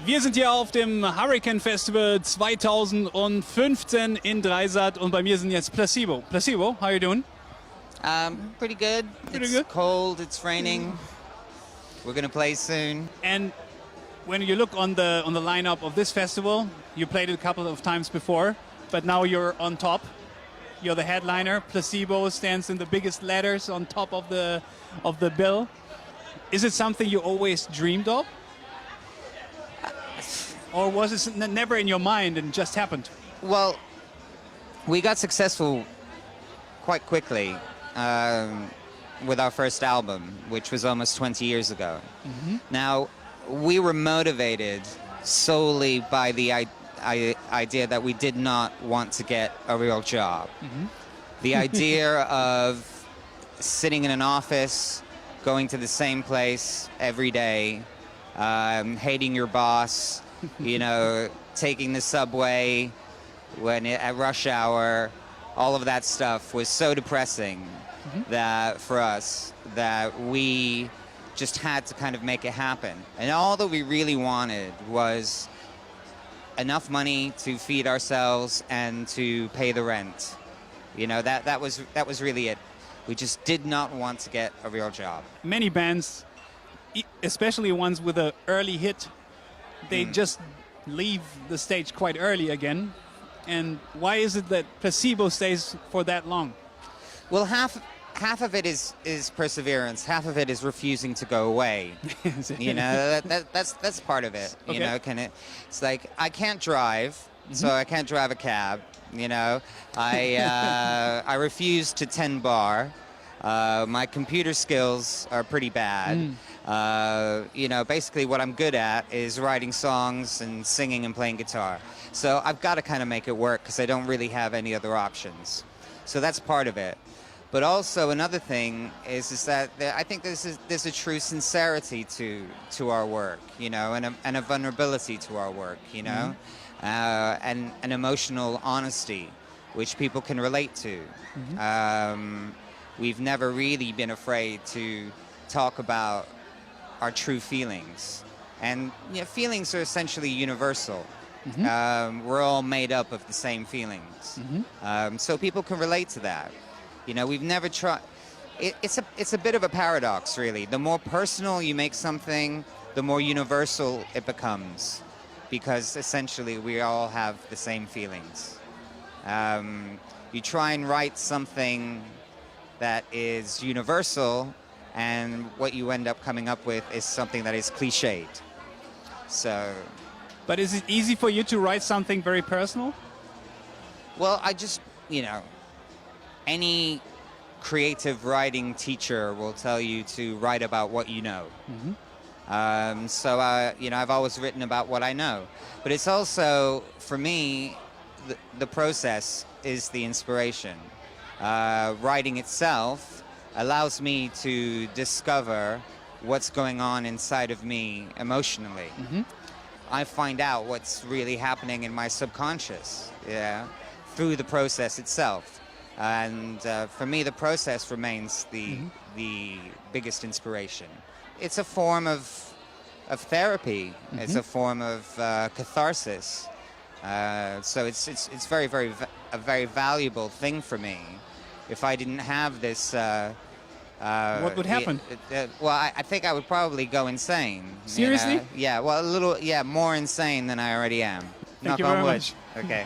Wir sind hier auf dem Hurricane Festival 2015 in Dreisat und bei mir sind jetzt Placebo. Placebo, how are you doing? Pretty good. Pretty It's good. cold, it's raining. We're gonna play soon. And when you look on the lineup of this festival, you played it a couple of times before, but now you're on top. You're the headliner. Placebo stands in the biggest letters on top of the bill. Is it something you always dreamed of? Or was it never in your mind and just happened? Well, we got successful quite quickly with our first album, which was almost 20 years ago. Now, we were motivated solely by the idea that we did not want to get a real job. The idea of sitting in an office, going to the same place every day, hating your boss, you know, taking the subway at rush hour, all of that stuff was so depressing that for us that we just had to kind of make it happen. And all that we really wanted was enough money to feed ourselves and to pay the rent. You know, that was really it. We just did not want to get a real job. Many bands, especially ones with an early hit, they just leave the stage quite early again. And why is it that Placebo stays for that long? Well, half of it is perseverance. Half of it is refusing to go away. You know, that's part of it. Okay. You know, it's like I can't drive, so I can't drive a cab. You know, I refuse to tend bar. My computer skills are pretty bad. You know, basically what I'm good at is writing songs and singing and playing guitar. So I've got to kind of make it work because I don't really have any other options. So that's part of it. But also another thing is that I think there's a true sincerity to our work, you know, and a vulnerability to our work, you know, and an emotional honesty, which people can relate to. We've never really been afraid to talk about our true feelings. And you know, feelings are essentially universal. We're all made up of the same feelings. So people can relate to that. You know, we've never tried. It's a bit of a paradox, really. The more personal you make something, the more universal it becomes, because essentially we all have the same feelings. You try and write something that is universal, and what you end up coming up with is something that is cliched. So. But is it easy for you to write something very personal? Well, I just, you know, any creative writing teacher will tell you to write about what you know. So, you know, I've always written about what I know. But it's also, for me, the process is the inspiration. Writing itself allows me to discover what's going on inside of me emotionally. I find out what's really happening in my subconscious, yeah, through the process itself. And for me, the process remains the biggest inspiration. It's a form of therapy. It's a form of catharsis. So it's a very valuable thing for me. If I didn't have this, what would happen? Well, I think I would probably go insane. Seriously? You know? Yeah. Well, more insane than I already am. Thank Knock you on very wood. much. Okay.